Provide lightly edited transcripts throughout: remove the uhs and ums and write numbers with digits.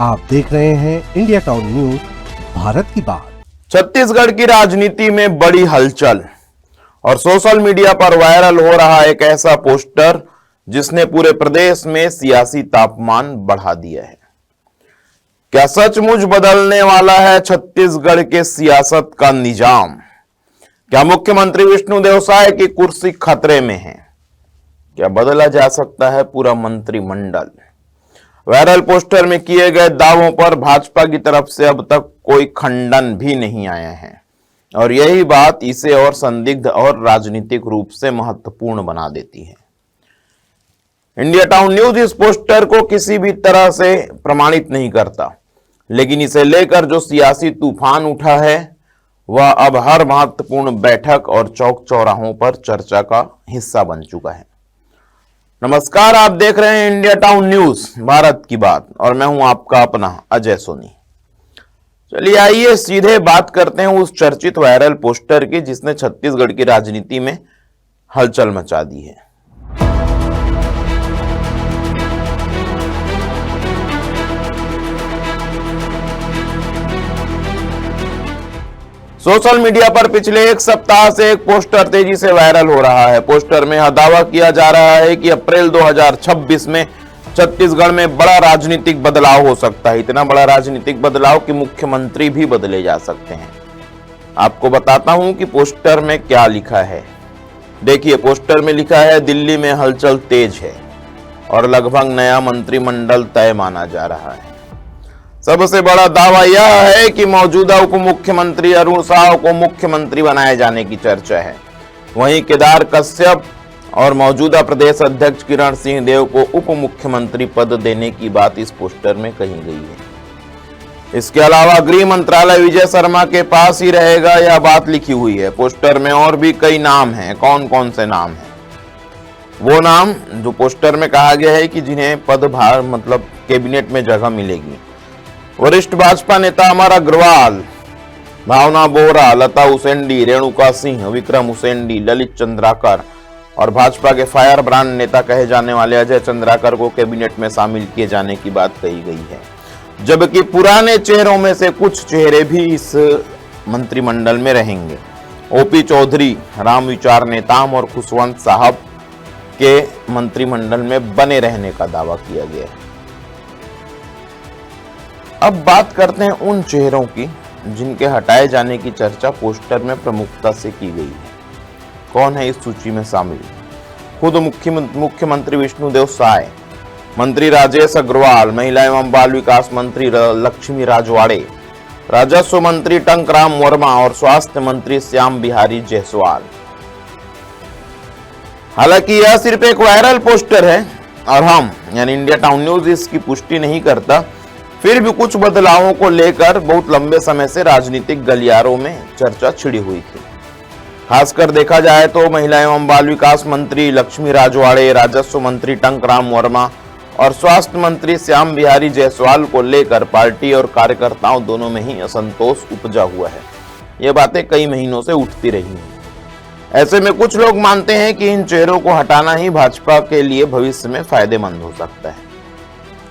आप देख रहे हैं इंडिया टाउन न्यूज, भारत की बात। छत्तीसगढ़ की राजनीति में बड़ी हलचल और सोशल मीडिया पर वायरल हो रहा एक ऐसा पोस्टर जिसने पूरे प्रदेश में सियासी तापमान बढ़ा दिया है। क्या सचमुच बदलने वाला है छत्तीसगढ़ के सियासत का निजाम? क्या मुख्यमंत्री विष्णुदेव साय की कुर्सी खतरे में है? क्या बदला जा सकता है पूरा मंत्रिमंडल? वायरल पोस्टर में किए गए दावों पर भाजपा की तरफ से अब तक कोई खंडन भी नहीं आया है और यही बात इसे और संदिग्ध और राजनीतिक रूप से महत्वपूर्ण बना देती है। इंडिया टाउन न्यूज इस पोस्टर को किसी भी तरह से प्रमाणित नहीं करता, लेकिन इसे लेकर जो सियासी तूफान उठा है वह अब हर महत्वपूर्ण बैठक और चौक चौराहों पर चर्चा का हिस्सा बन चुका है। नमस्कार, आप देख रहे हैं इंडिया टाउन न्यूज, भारत की बात, और मैं हूं आपका अपना अजय सोनी। चलिए आइए सीधे बात करते हैं उस चर्चित वायरल पोस्टर की जिसने छत्तीसगढ़ की राजनीति में हलचल मचा दी है। सोशल मीडिया पर पिछले एक सप्ताह से एक पोस्टर तेजी से वायरल हो रहा है। पोस्टर में यह दावा किया जा रहा है कि अप्रैल 2026 में छत्तीसगढ़ में बड़ा राजनीतिक बदलाव हो सकता है। इतना बड़ा राजनीतिक बदलाव कि मुख्यमंत्री भी बदले जा सकते हैं। आपको बताता हूं कि पोस्टर में क्या लिखा है। देखिए, पोस्टर में लिखा है दिल्ली में हलचल तेज है और लगभग नया मंत्रिमंडल तय माना जा रहा है। सबसे बड़ा दावा यह है कि मौजूदा उप मुख्यमंत्री अरुण साव को मुख्यमंत्री बनाए जाने की चर्चा है। वहीं केदार कश्यप और मौजूदा प्रदेश अध्यक्ष किरण सिंह देव को उप मुख्यमंत्री पद देने की बात इस पोस्टर में कही गई है। इसके अलावा गृह मंत्रालय विजय शर्मा के पास ही रहेगा, यह बात लिखी हुई है। पोस्टर में और भी कई नाम हैं। कौन कौन से नाम हैं? वो नाम जो पोस्टर में कहा गया है कि जिन्हें पदभार मतलब कैबिनेट में जगह मिलेगी। वरिष्ठ भाजपा नेता अमर अग्रवाल, भावना बोरा, लता उसेंडी, रेणुका सिंह, विक्रम उसेंडी, ललित चंद्राकर और भाजपा के फायर ब्रांड नेता कहे जाने वाले अजय चंद्राकर को कैबिनेट में शामिल किए जाने की बात कही गई है। जबकि पुराने चेहरों में से कुछ चेहरे भी इस मंत्रिमंडल में रहेंगे। ओपी चौधरी, राम विचार नेताम और खुशवंत साहब के मंत्रिमंडल में बने रहने का दावा किया गया है। अब बात करते हैं उन चेहरों की जिनके हटाए जाने की चर्चा पोस्टर में प्रमुखता से की गई है। कौन है इस सूची में शामिल? खुद मुख्यमंत्री विष्णुदेव साय, मंत्री राजेश अग्रवाल, महिला एवं बाल विकास मंत्री लक्ष्मी राजवाड़े, राजस्व मंत्री टंकराम वर्मा और स्वास्थ्य मंत्री श्याम बिहारी जायसवाल। हालांकि यह सिर्फ एक वायरल पोस्टर है और हम यानी इंडिया टाउन न्यूज इसकी पुष्टि नहीं करता, फिर भी कुछ बदलावों को लेकर बहुत लंबे समय से राजनीतिक गलियारों में चर्चा छिड़ी हुई थी। खासकर देखा जाए तो महिला एवं बाल विकास मंत्री लक्ष्मी राजवाड़े, राजस्व मंत्री टंकराम वर्मा और स्वास्थ्य मंत्री श्याम बिहारी जायसवाल को लेकर पार्टी और कार्यकर्ताओं दोनों में ही असंतोष उपजा हुआ है। ये बातें कई महीनों से उठती रही हैं। ऐसे में कुछ लोग मानते हैं कि इन चेहरों को हटाना ही भाजपा के लिए भविष्य में फायदेमंद हो सकता है।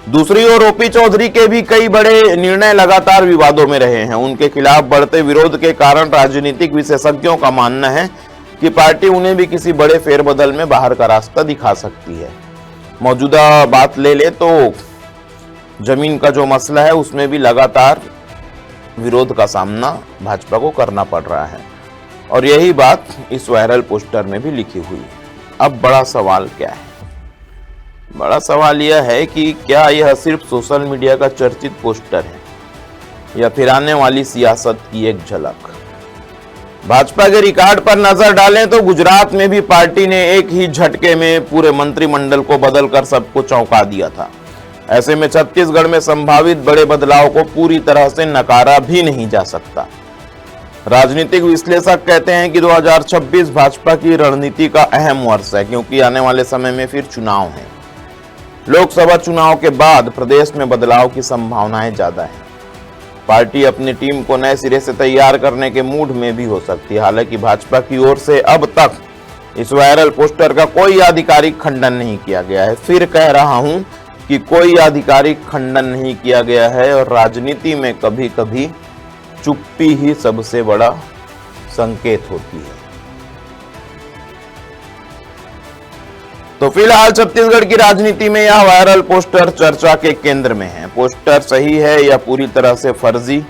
दूसरी ओर ओपी चौधरी के भी कई बड़े निर्णय लगातार विवादों में रहे हैं। उनके खिलाफ बढ़ते विरोध के कारण राजनीतिक विशेषज्ञों का मानना है कि पार्टी उन्हें भी किसी बड़े फेरबदल में बाहर का रास्ता दिखा सकती है। मौजूदा बात ले ले तो जमीन का जो मसला है उसमें भी लगातार विरोध का सामना भाजपा को करना पड़ रहा है और यही बात इस वायरल पोस्टर में भी लिखी हुई है। अब बड़ा सवाल क्या है? बड़ा सवाल यह है कि क्या यह सिर्फ सोशल मीडिया का चर्चित पोस्टर है या फिर आने वाली सियासत की एक झलक? भाजपा के रिकॉर्ड पर नजर डालें तो गुजरात में भी पार्टी ने एक ही झटके में पूरे मंत्रिमंडल को बदलकर सबको चौंका दिया था। ऐसे में छत्तीसगढ़ में संभावित बड़े बदलाव को पूरी तरह से नकारा भी नहीं जा सकता। राजनीतिक विश्लेषक कहते हैं कि 2026 भाजपा की रणनीति का अहम वर्ष है, क्योंकि आने वाले समय में फिर चुनाव है। लोकसभा चुनाव के बाद प्रदेश में बदलाव की संभावनाएं ज्यादा हैं। पार्टी अपनी टीम को नए सिरे से तैयार करने के मूड में भी हो सकती है। हालांकि भाजपा की ओर से अब तक इस वायरल पोस्टर का कोई आधिकारिक खंडन नहीं किया गया है। फिर कह रहा हूं इसकी कोई आधिकारिक खंडन नहीं किया गया है और राजनीति में कभी कभी चुप्पी ही सबसे बड़ा संकेत होती है। तो फिलहाल छत्तीसगढ़ की राजनीति में यह वायरल पोस्टर चर्चा के केंद्र में है। पोस्टर सही है या पूरी तरह से फर्जी,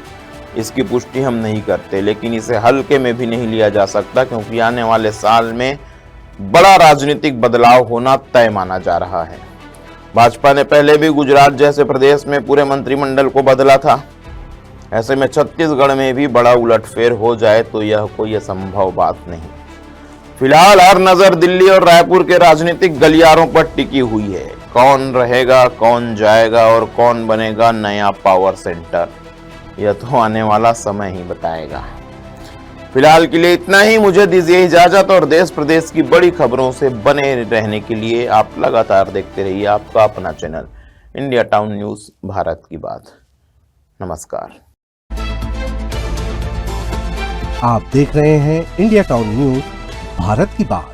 इसकी पुष्टि हम नहीं करते, लेकिन इसे हल्के में भी नहीं लिया जा सकता क्योंकि आने वाले साल में बड़ा राजनीतिक बदलाव होना तय माना जा रहा है। भाजपा ने पहले भी गुजरात जैसे प्रदेश में पूरे मंत्रिमंडल को बदला था। ऐसे में छत्तीसगढ़ में भी बड़ा उलटफेर हो जाए तो यह कोई असंभव बात नहीं। फिलहाल हर नजर दिल्ली और रायपुर के राजनीतिक गलियारों पर टिकी हुई है। कौन रहेगा, कौन जाएगा और कौन बनेगा नया पावर सेंटर, यह तो आने वाला समय ही बताएगा। फिलहाल के लिए इतना ही। मुझे दीजिए इजाजत और देश प्रदेश की बड़ी खबरों से बने रहने के लिए आप लगातार देखते रहिए आपका अपना channel India town news Bharat की बात। नमस्कार। आप देख रहे हैं इंडिया टाउन न्यूज भारत की बात।